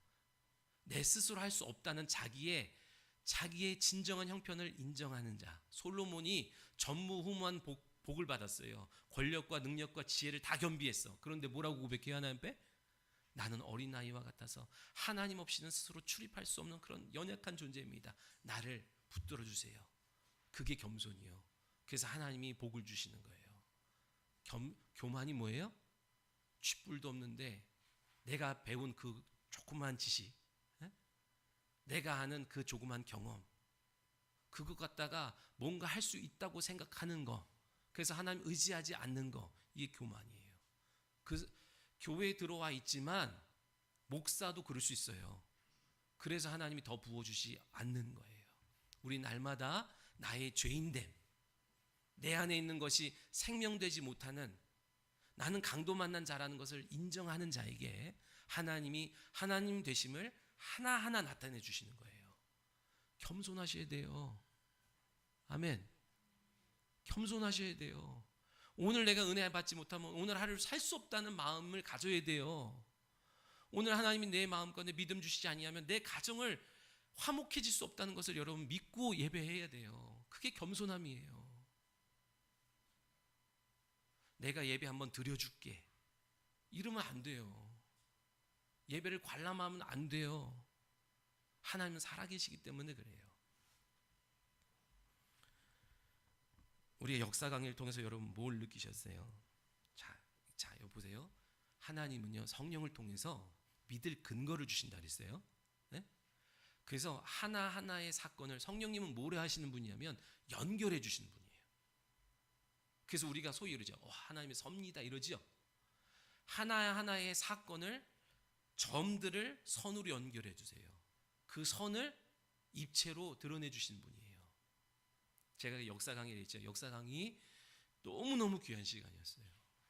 내 스스로 할 수 없다는 자기의 진정한 형편을 인정하는 자. 솔로몬이 전무후무한 복을 받았어요. 권력과 능력과 지혜를 다 겸비했어. 그런데 뭐라고 고백해요? 하나님 앞에? 나는 어린아이와 같아서 하나님 없이는 스스로 출입할 수 없는 그런 연약한 존재입니다. 나를 붙들어 주세요. 그게 겸손이요. 그래서 하나님이 복을 주시는 거예요. 교만이 뭐예요? 쥐뿔도 없는데 내가 배운 그 조그만 지식, 내가 아는 그 조그만 경험, 그것 갖다가 뭔가 할 수 있다고 생각하는 거, 그래서 하나님 의지하지 않는 거, 이게 교만이에요. 그 교회에 들어와 있지만 목사도 그럴 수 있어요. 그래서 하나님이 더 부어주지 않는 거예요. 우리 날마다 나의 죄인됨, 내 안에 있는 것이 생명되지 못하는, 나는 강도 만난 자라는 것을 인정하는 자에게 하나님이 하나님 되심을 하나하나 나타내 주시는 거예요. 겸손하셔야 돼요. 아멘. 겸손하셔야 돼요. 오늘 내가 은혜 받지 못하면 오늘 하루를 살 수 없다는 마음을 가져야 돼요. 오늘 하나님이 내 마음 가운데 믿음 주시지 아니하면 내 가정을 화목해질 수 없다는 것을 여러분 믿고 예배해야 돼요. 그게 겸손함이에요. 내가 예배 한번 드려줄게 이러면 안 돼요. 예배를 관람하면 안 돼요. 하나님은 살아계시기 때문에 그래요. 우리의 역사 강의를 통해서 여러분 뭘 느끼셨어요? 자, 여기 보세요. 하나님은요, 성령을 통해서 믿을 근거를 주신다 그랬어요. 네? 그래서 하나하나의 사건을 성령님은 뭐래 하시는 분이냐면 연결해 주시는 분이에요. 그래서 우리가 소위 이러죠. 하나님의 섭니다 이러죠. 하나하나의 사건을, 점들을 선으로 연결해 주세요. 그 선을 입체로 드러내 주시는 분이에요. 제가 역사 강의를 했죠. 역사 강의 너무너무 귀한 시간이었어요.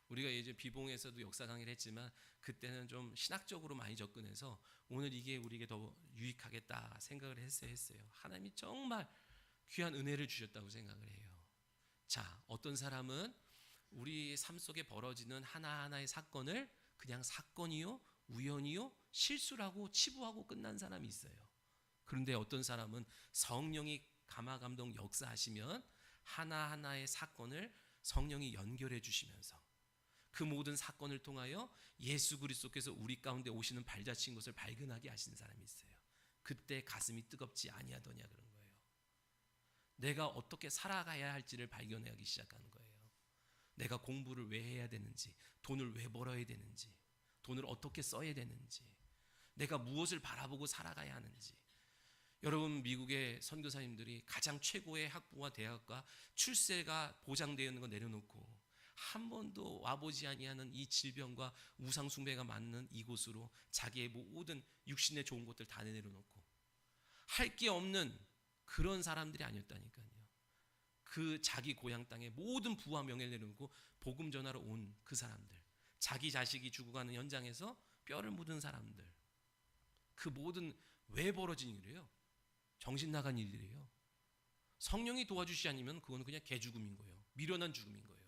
우리가 예전 비봉에서도 역사 강의를 했지만 그때는 좀 신학적으로 많이 접근해서 오늘 이게 우리에게 더 유익하겠다 생각을 했어요. 하나님이 정말 귀한 은혜를 주셨다고 생각을 해요. 자, 어떤 사람은 우리 삶 속에 벌어지는 하나하나의 사건을 그냥 사건이요, 우연이요, 실수라고 치부하고 끝난 사람이 있어요. 그런데 어떤 사람은 성령이 감화감동 역사하시면 하나하나의 사건을 성령이 연결해 주시면서 그 모든 사건을 통하여 예수 그리스도께서 우리 가운데 오시는 발자취인 것을 발견하게 하시는 사람이 있어요. 그때 가슴이 뜨겁지 아니하더냐 그런 거예요. 내가 어떻게 살아가야 할지를 발견하기 시작하는 거예요. 내가 공부를 왜 해야 되는지, 돈을 왜 벌어야 되는지, 돈을 어떻게 써야 되는지, 내가 무엇을 바라보고 살아가야 하는지. 여러분, 미국의 선교사님들이 가장 최고의 학부와 대학과 출세가 보장되어 있는 거 내려놓고 한 번도 와보지 아니하는 이 질병과 우상 숭배가 많은 이곳으로 자기의 모든 육신의 좋은 것들 다 내려놓고 할 게 없는 그런 사람들이 아니었다니까요. 그 자기 고향 땅에 모든 부와 명예를 내려놓고 복음 전하러 온 그 사람들, 자기 자식이 죽어가는 현장에서 뼈를 묻은 사람들, 그 모든 왜 벌어진 일이에요? 정신 나간 일들이에요. 성령이 도와주시지 않으면 그건 그냥 개죽음인 거예요. 미련한 죽음인 거예요.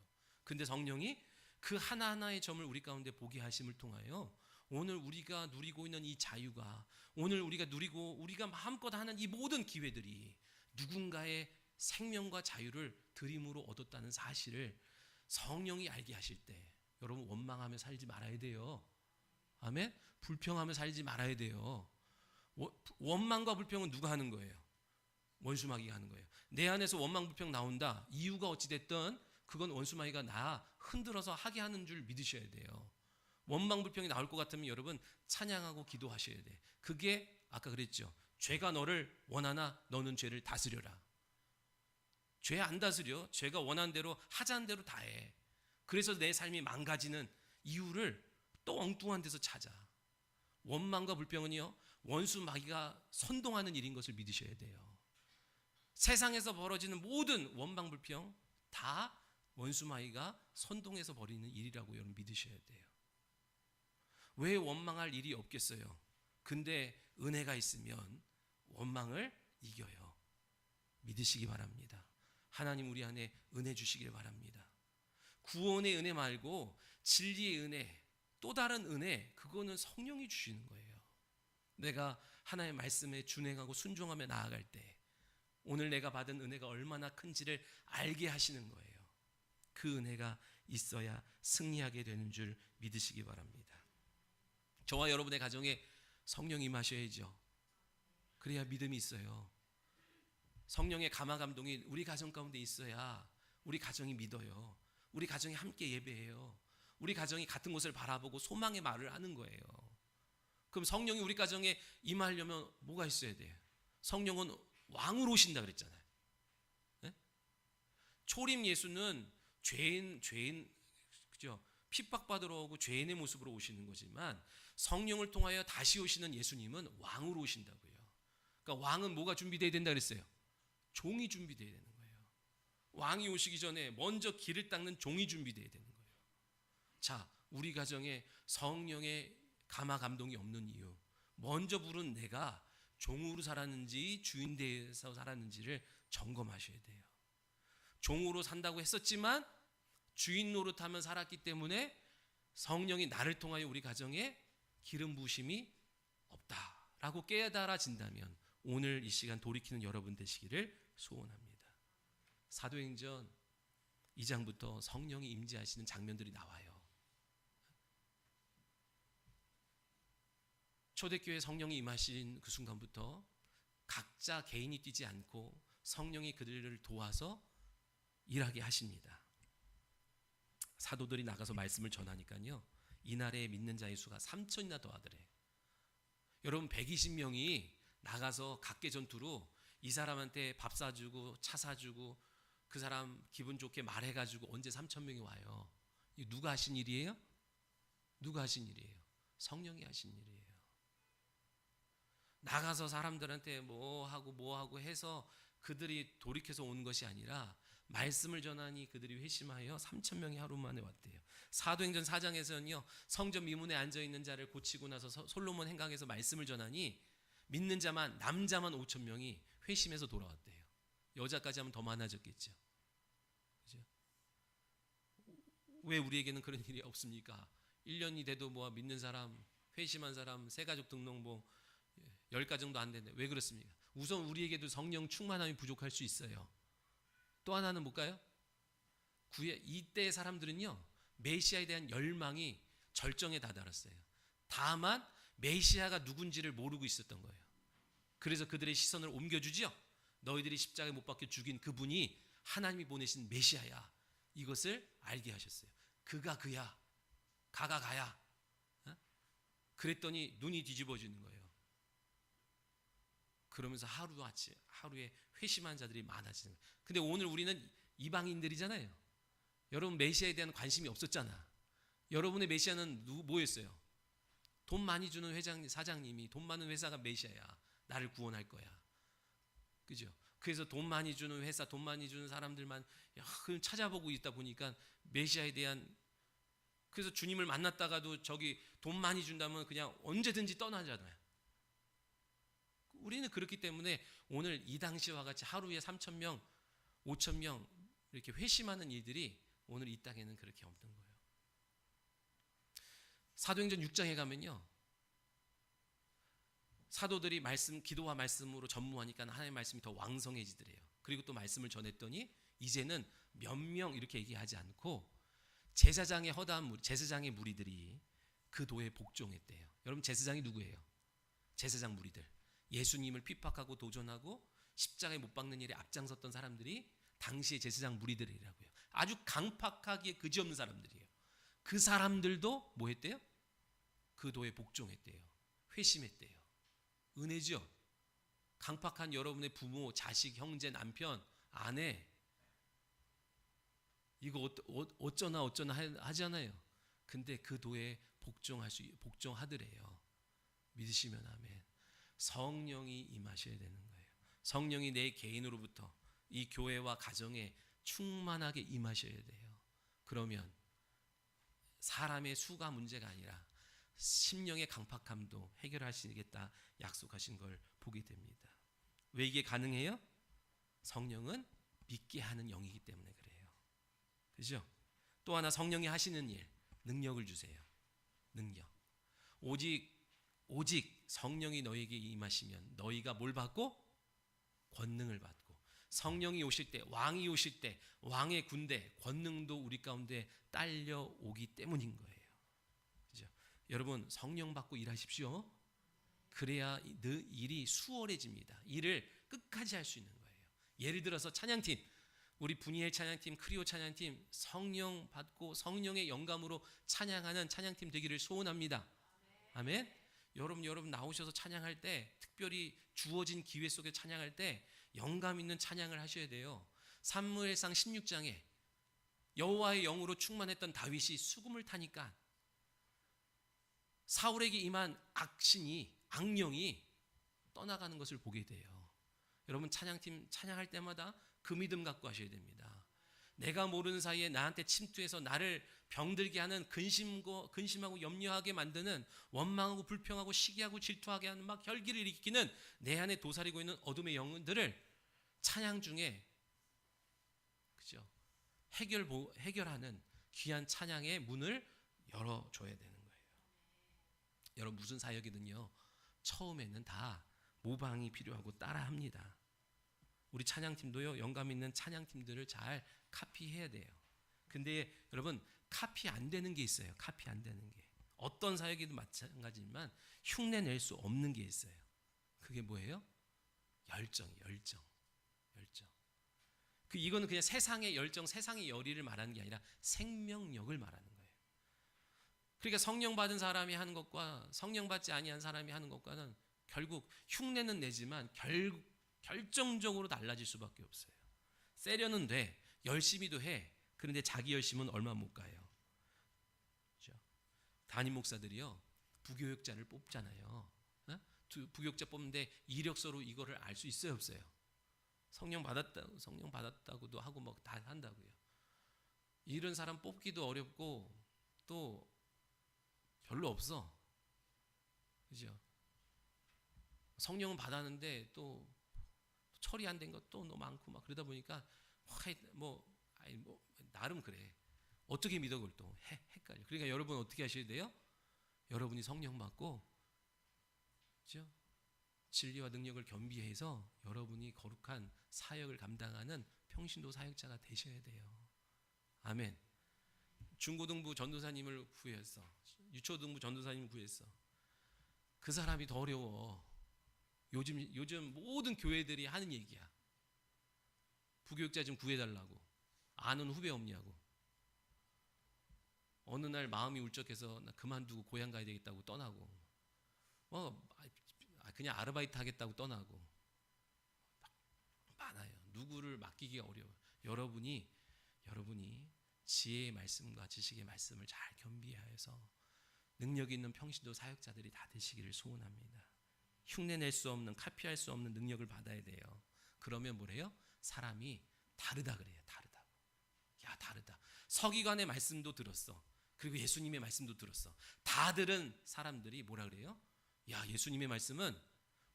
근데 성령이 그 하나하나의 점을 우리 가운데 보게 하심을 통하여 오늘 우리가 누리고 있는 이 자유가, 오늘 우리가 누리고 우리가 마음껏 하는 이 모든 기회들이 누군가의 생명과 자유를 드림으로 얻었다는 사실을 성령이 알게 하실 때 여러분 원망하며 살지 말아야 돼요. 아멘. 불평하며 살지 말아야 돼요. 원망과 불평은 누가 하는 거예요? 원수마귀가 하는 거예요. 내 안에서 원망 불평 나온다. 이유가 어찌 됐든 그건 원수마귀가 나 흔들어서 하게 하는 줄 믿으셔야 돼요. 원망 불평이 나올 것 같으면 여러분 찬양하고 기도하셔야 돼. 그게 아까 그랬죠. 죄가 너를 원하나 너는 죄를 다스려라. 죄 안 다스려. 죄가 원하는 대로 하자는 대로 다 해. 그래서 내 삶이 망가지는 이유를 또 엉뚱한 데서 찾아. 원망과 불평은요, 원수 마귀가 선동하는 일인 것을 믿으셔야 돼요. 세상에서 벌어지는 모든 원망 불평 다 원수 마귀가 선동해서 벌이는 일이라고 여러분 믿으셔야 돼요. 왜 원망할 일이 없겠어요? 근데 은혜가 있으면 원망을 이겨요. 믿으시기 바랍니다. 하나님 우리 안에 은혜 주시길 바랍니다. 구원의 은혜 말고 진리의 은혜, 또 다른 은혜, 그거는 성령이 주시는 거예요. 내가 하나님의 말씀에 준행하고 순종하며 나아갈 때 오늘 내가 받은 은혜가 얼마나 큰지를 알게 하시는 거예요. 그 은혜가 있어야 승리하게 되는 줄 믿으시기 바랍니다. 저와 여러분의 가정에 성령이 임하셔야죠. 그래야 믿음이 있어요. 성령의 감화 감동이 우리 가정 가운데 있어야 우리 가정이 믿어요. 우리 가정이 함께 예배해요. 우리 가정이 같은 곳을 바라보고 소망의 말을 하는 거예요. 그럼 성령이 우리 가정에 임하려면 뭐가 있어야 돼요? 성령은 왕으로 오신다 그랬잖아요. 네? 초림 예수는 죄인 그죠? 핍박받으러 오고 죄인의 모습으로 오시는 거지만 성령을 통하여 다시 오시는 예수님은 왕으로 오신다고요. 그러니까 왕은 뭐가 준비되어야 된다 그랬어요? 종이 준비되어야 되는 거예요. 왕이 오시기 전에 먼저 길을 닦는 종이 준비되어야 되는 거예요. 자, 우리 가정에 성령의 감화 감동이 없는 이유, 먼저 부른 내가 종으로 살았는지 주인 되어서 살았는지를 점검하셔야 돼요. 종으로 산다고 했었지만 주인 노릇하며 살았기 때문에 성령이 나를 통하여 우리 가정에 기름 부으심이 없다라고 깨달아진다면 오늘 이 시간 돌이키는 여러분 되시기를 소원합니다. 사도행전 2장부터 성령이 임재하시는 장면들이 나와요. 초대교회 성령이 임하신 그 순간부터 각자 개인이 뛰지 않고 성령이 그들을 도와서 일하게 하십니다. 사도들이 나가서 말씀을 전하니까요, 이날에 믿는 자의 수가 3천이나 더하더래. 여러분 120명이 나가서 각계 전투로 이 사람한테 밥 사주고 차 사주고 그 사람 기분 좋게 말해가지고 언제 3,000명이 와요? 이거 누가 하신 일이에요? 누가 하신 일이에요? 성령이 하신 일이에요. 나가서 사람들한테 뭐 하고 해서 그들이 돌이켜서 온 것이 아니라 말씀을 전하니 그들이 회심하여 3,000명이 하루 만에 왔대요. 사도행전 4장에서는요, 성전 미문에 앉아있는 자를 고치고 나서 솔로몬 행각에서 말씀을 전하니 믿는 자만, 남자만 5,000명이 회심해서 돌아왔대요. 여자까지 하면 더 많아졌겠죠. 그죠? 왜 우리에게는 그런 일이 없습니까? 1년이 돼도 뭐 믿는 사람, 회심한 사람, 새가족 등록봉 10가정도 안 되는데 왜 그렇습니까? 우선 우리에게도 성령 충만함이 부족할 수 있어요. 또 하나는 뭘까요? 이때 사람들은요, 메시아에 대한 열망이 절정에 다다랐어요. 다만 메시아가 누군지를 모르고 있었던 거예요. 그래서 그들의 시선을 옮겨주죠. 너희들이 십자가에 못 박혀 죽인 그분이 하나님이 보내신 메시아야. 이것을 알게 하셨어요. 그가 그야. 가가 가야. 그랬더니 눈이 뒤집어지는 거예요. 그러면서 하루에 회심한 자들이 많아지는 거예요. 근데 오늘 우리는 이방인들이잖아요. 여러분 메시아에 대한 관심이 없었잖아. 여러분의 메시아는 뭐였어요? 돈 많이 주는 사장님이 돈 많은 회사가 메시아야. 나를 구원할 거야. 그죠? 그래서 돈 많이 주는 회사, 돈 많이 주는 사람들만 찾아보고 있다 보니까 메시아에 대한, 그래서 주님을 만났다가도 저기 돈 많이 준다면 그냥 언제든지 떠나잖아요. 우리는 그렇기 때문에 오늘 이 당시와 같이 하루에 3,000명, 5,000명 이렇게 회심하는 일들이 오늘 이 땅에는 그렇게 없는 거예요. 사도행전 6장에 가면요, 사도들이 기도와 말씀으로 전무하니까 하나님의 말씀이 더 왕성해지더래요. 그리고 또 말씀을 전했더니 이제는 몇 명 이렇게 얘기하지 않고 제사장의 허다한 제사장의 무리들이 그 도에 복종했대요. 여러분 제사장이 누구예요? 제사장 무리들. 예수님을 핍박하고 도전하고 십자가에 못 박는 일에 앞장섰던 사람들이 당시의 제사장 무리들이라고요. 아주 강팍하기에 그지없는 사람들이에요. 그 사람들도 뭐 했대요? 그 도에 복종했대요. 회심했대요. 은혜죠. 강팍한 여러분의 부모, 자식, 형제, 남편, 아내 이거 어쩌나 하잖아요. 근데 그 도에 복종하더래요. 믿으시면 아멘. 성령이 임하셔야 되는 거예요. 성령이 내 개인으로부터 이 교회와 가정에 충만하게 임하셔야 돼요. 그러면 사람의 수가 문제가 아니라 심령의 강팍함도 해결하시겠다 약속하신 걸 보게 됩니다. 왜 이게 가능해요? 성령은 믿게 하는 영이기 때문에 그래요. 그죠? 또 하나 성령이 하시는 일, 능력을 주세요. 능력. 오직 성령이 너에게 임하시면 너희가 뭘 받고? 권능을 받고. 성령이 오실 때, 왕이 오실 때, 왕의 군대, 권능도 우리 가운데 딸려오기 때문인 거예요. 그죠? 여러분 성령 받고 일하십시오. 그래야 일이 수월해집니다. 일을 끝까지 할 수 있는 거예요. 예를 들어서 찬양팀, 우리 분이엘 찬양팀, 크리오 찬양팀 성령 받고 성령의 영감으로 찬양하는 찬양팀 되기를 소원합니다. 아멘. 여러분 나오셔서 찬양할 때 특별히 주어진 기회 속에 찬양할 때 영감 있는 찬양을 하셔야 돼요. 사무엘상 16장에 여호와의 영으로 충만했던 다윗이 수금을 타니까 사울에게 임한 악령이 떠나가는 것을 보게 돼요. 여러분 찬양팀 찬양할 때마다 그 믿음 갖고 하셔야 됩니다. 내가 모르는 사이에 나한테 침투해서 나를 병들게 하는 근심하고 염려하게 만드는 원망하고 불평하고 시기하고 질투하게 하는 막 혈기를 일으키는 내 안에 도사리고 있는 어둠의 영들을 찬양 중에 그죠? 해결하는 귀한 찬양의 문을 열어줘야 되는 거예요. 여러분 무슨 사역이든요 처음에는 다 모방이 필요하고 따라합니다. 우리 찬양팀도요 영감 있는 찬양팀들을 잘 카피해야 돼요. 근데 여러분 카피 안 되는 게 있어요. 카피 안 되는 게 어떤 사역이든 마찬가지지만 흉내 낼 수 없는 게 있어요. 그게 뭐예요? 열정. 이거는 그냥 세상의 열정, 세상의 열의를 말하는 게 아니라 생명력을 말하는 거예요. 그러니까 성령 받은 사람이 하는 것과 성령 받지 아니한 사람이 하는 것과는 결국 흉내는 내지만 결정적으로 달라질 수밖에 없어요. 세려는 돼, 열심히도 해. 그런데 자기 열심은 얼마 못 가요. 그렇죠? 담임 목사들이요 부교육자를 뽑잖아요. 부교육자 뽑는데 이력서로 이거를 알 수 있어요, 없어요? 성령 받았다고도 하고 뭐 다 한다고요. 이런 사람 뽑기도 어렵고 또 별로 없어. 그죠? 성령은 받았는데 또 처리 안 된 것도 너무 많고 막 그러다 보니까 나름 그래. 어떻게 믿어 그걸 또 헷갈려. 그러니까 여러분 어떻게 하셔야 돼요? 여러분이 성령 받고 그죠? 진리와 능력을 겸비해서 여러분이 거룩한 사역을 감당하는 평신도 사역자가 되셔야 돼요. 아멘. 중고등부 전도사님을 구했어. 유초등부 전도사님을 구했어. 그 사람이 더 어려워. 요즘 모든 교회들이 하는 얘기야. 부교육자 좀 구해달라고. 아는 후배 없냐고. 어느 날 마음이 울적해서 나 그만두고 고향 가야 되겠다고 떠나고 그냥 아르바이트 하겠다고 떠나고 많아요. 누구를 맡기기가 어려워요. 여러분이 지혜의 말씀과 지식의 말씀을 잘 겸비하여서 능력 있는 평신도 사역자들이 다 되시기를 소원합니다. 흉내낼 수 없는 카피할 수 없는 능력을 받아야 돼요. 그러면 뭐래요? 사람이 다르다 그래요. 다르다. 서기관의 말씀도 들었어. 그리고 예수님의 말씀도 들었어. 다 들은 사람들이 뭐라 그래요? 야, 예수님의 말씀은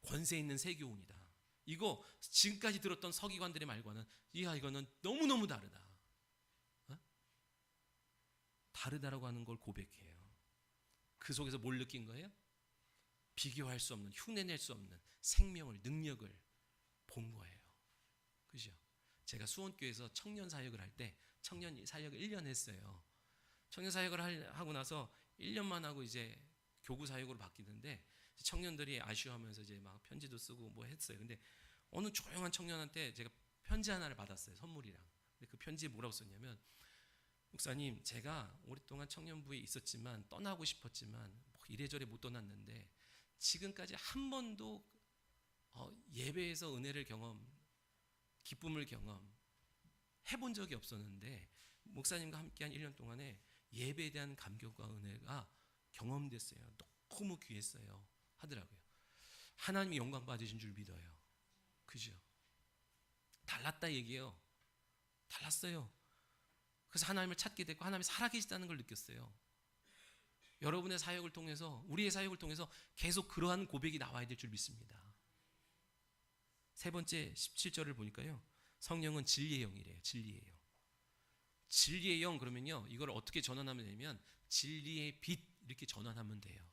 권세 있는 새 교훈이다. 이거 지금까지 들었던 서기관들의 말과는 이거는 너무너무 다르다. 다르다라고 하는 걸 고백해요. 그 속에서 뭘 느낀 거예요? 비교할 수 없는, 흉내낼 수 없는 생명을, 능력을 본 거예요. 그죠? 제가 수원교회에서 청년 사역을 할 때 청년 사역을 1년 했어요. 청년 사역을 하고 나서 1년만 하고 이제 교구 사역으로 바뀌는데 청년들이 아쉬워하면서 이제 막 편지도 쓰고 뭐 했어요. 근데 어느 조용한 청년한테 제가 편지 하나를 받았어요. 선물이랑. 근데 그 편지에 뭐라고 썼냐면, 목사님, 제가 오랫동안 청년부에 있었지만 떠나고 싶었지만 뭐 이래저래 못 떠났는데 지금까지 한 번도 예배에서 은혜를 기쁨을 해본 적이 없었는데 목사님과 함께한 1년 동안에 예배에 대한 감격과 은혜가 경험됐어요. 너무 귀했어요 하더라고요. 하나님이 영광 받으신 줄 믿어요. 그죠? 달랐다 얘기예요. 달랐어요. 그래서 하나님을 찾게 됐고 하나님이 살아계시다는 걸 느꼈어요. 여러분의 사역을 통해서, 우리의 사역을 통해서 계속 그러한 고백이 나와야 될 줄 믿습니다. 세 번째 17절을 보니까요, 성령은 진리의 영이래요. 진리의 영. 진리의 영 그러면요, 이걸 어떻게 전환하면 되냐면 진리의 빛 이렇게 전환하면 돼요.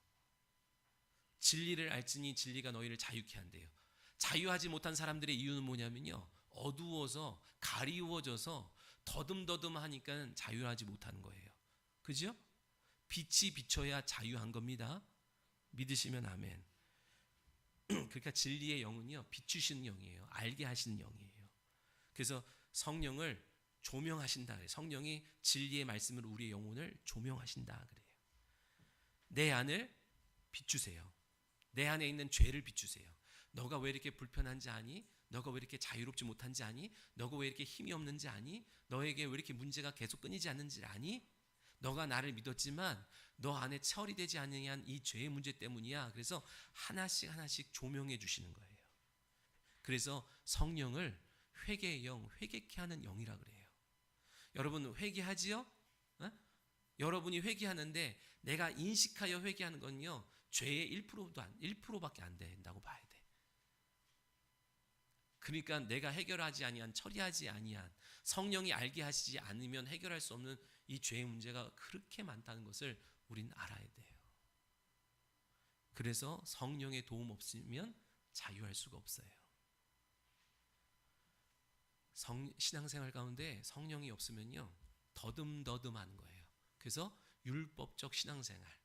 진리를 알지니 진리가 너희를 자유케 한대요. 자유하지 못한 사람들의 이유는 뭐냐면요, 어두워서 가리워져서 더듬더듬하니까 자유하지 못하는 거예요. 그죠? 빛이 비춰야 자유한 겁니다. 믿으시면 아멘. 그러니까 진리의 영은요, 비추시는 영이에요. 알게 하시는 영이에요. 그래서 성령을 조명하신다 그래요. 성령이 진리의 말씀으로 우리의 영혼을 조명하신다 그래요. 내 안을 비추세요. 내 안에 있는 죄를 비추세요. 너가 왜 이렇게 불편한지 아니? 너가 왜 이렇게 자유롭지 못한지 아니? 너가 왜 이렇게 힘이 없는지 아니? 너에게 왜 이렇게 문제가 계속 끊이지 않는지 아니? 너가 나를 믿었지만 너 안에 처리되지 않는 이 죄의 문제 때문이야. 그래서 하나씩 하나씩 조명해 주시는 거예요. 그래서 성령을 회개의 영, 회개케 하는 영이라 그래요. 여러분 회개하지요? 어? 여러분이 회개하는데 내가 인식하여 회개하는 건요, 죄의 1%밖에 안 된다고 봐야 돼. 그러니까 내가 해결하지 아니한, 처리하지 아니한, 성령이 알게 하시지 않으면 해결할 수 없는 이 죄의 문제가 그렇게 많다는 것을 우린 알아야 돼요. 그래서 성령의 도움 없으면 자유할 수가 없어요. 신앙생활 가운데 성령이 없으면요, 더듬더듬하는 거예요. 그래서 율법적 신앙생활,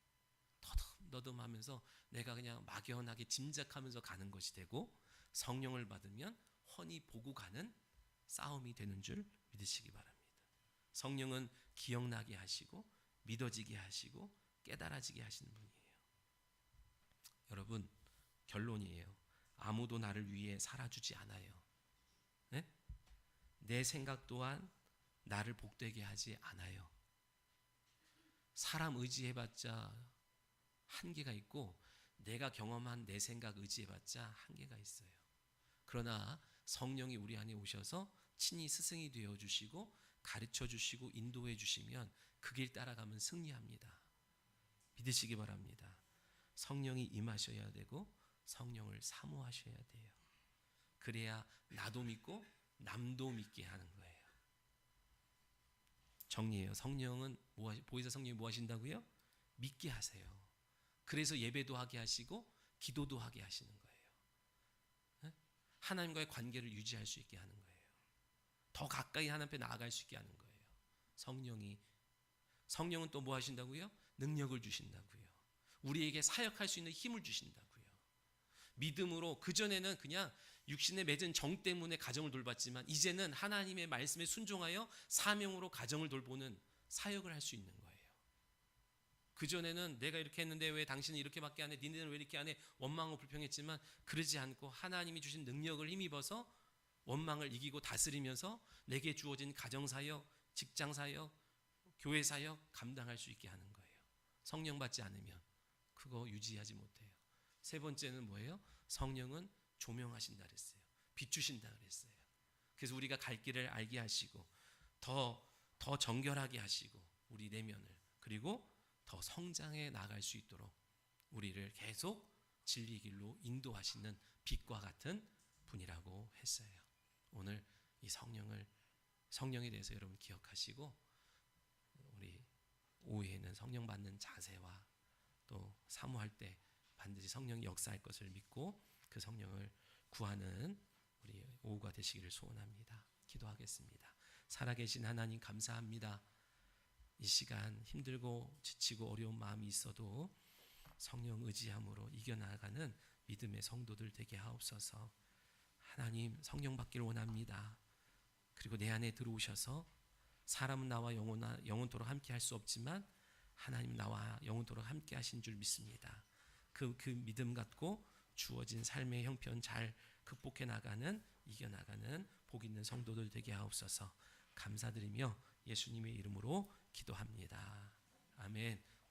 더듬더듬하면서 내가 그냥 막연하게 짐작하면서 가는 것이 되고, 성령을 받으면 훤히 보고 가는 싸움이 되는 줄 믿으시기 바랍니다. 성령은 기억나게 하시고 믿어지게 하시고 깨달아지게 하시는 분이에요. 여러분, 결론이에요. 아무도 나를 위해 살아주지 않아요. 네? 내 생각 또한 나를 복되게 하지 않아요. 사람 의지해봤자 한계가 있고 내가 경험한 내 생각 의지해봤자 한계가 있어요. 그러나 성령이 우리 안에 오셔서 친히 스승이 되어주시고 가르쳐주시고 인도해주시면 그 길 따라가면 승리합니다. 믿으시기 바랍니다. 성령이 임하셔야 되고 성령을 사모하셔야 돼요. 그래야 나도 믿고 남도 믿게 하는 거예요. 정리해요. 성령은 보혜사 성령이 뭐 하신다고요? 믿게 하세요. 그래서 예배도 하게 하시고 기도도 하게 하시는 거예요. 하나님과의 관계를 유지할 수 있게 하는 거예요. 더 가까이 하나님 앞에 나아갈 수 있게 하는 거예요. 성령은 또 뭐 하신다고요? 능력을 주신다고요. 우리에게 사역할 수 있는 힘을 주신다고요. 믿음으로, 그전에는 그냥 육신에 맺은 정 때문에 가정을 돌봤지만 이제는 하나님의 말씀에 순종하여 사명으로 가정을 돌보는 사역을 할 수 있는 거예요. 그전에는 내가 이렇게 했는데 왜 당신은 이렇게밖에 안 해? 니네는 왜 이렇게 안 해? 원망하고 불평했지만 그러지 않고 하나님이 주신 능력을 힘입어서 원망을 이기고 다스리면서 내게 주어진 가정사역, 직장사역, 교회사역 감당할 수 있게 하는 거예요. 성령 받지 않으면 그거 유지하지 못해요. 세 번째는 뭐예요? 성령은 조명하신다 그랬어요. 비추신다 그랬어요. 그래서 우리가 갈 길을 알게 하시고 더 정결하게 하시고 우리 내면을, 그리고 더 성장해 나갈 수 있도록 우리를 계속 진리의 길로 인도하시는 빛과 같은 분이라고 했어요. 오늘 이 성령에 대해서 여러분 기억하시고 우리 오후에는 성령 받는 자세와 또 사모할 때 반드시 성령이 역사할 것을 믿고 그 성령을 구하는 우리 오후가 되시기를 소원합니다. 기도하겠습니다. 살아계신 하나님 감사합니다. 이 시간 힘들고 지치고 어려운 마음이 있어도 성령 의지함으로 이겨나가는 믿음의 성도들 되게 하옵소서. 하나님, 성령 받기를 원합니다. 그리고 내 안에 들어오셔서 사람은 나와 영원토록 함께 할 수 없지만 하나님 나와 영원토록 함께 하신 줄 믿습니다. 그 믿음 갖고 주어진 삶의 형편 잘 극복해 나가는, 이겨나가는 복 있는 성도들 되게 하옵소서. 감사드리며 예수님의 이름으로 기도합니다. 아멘.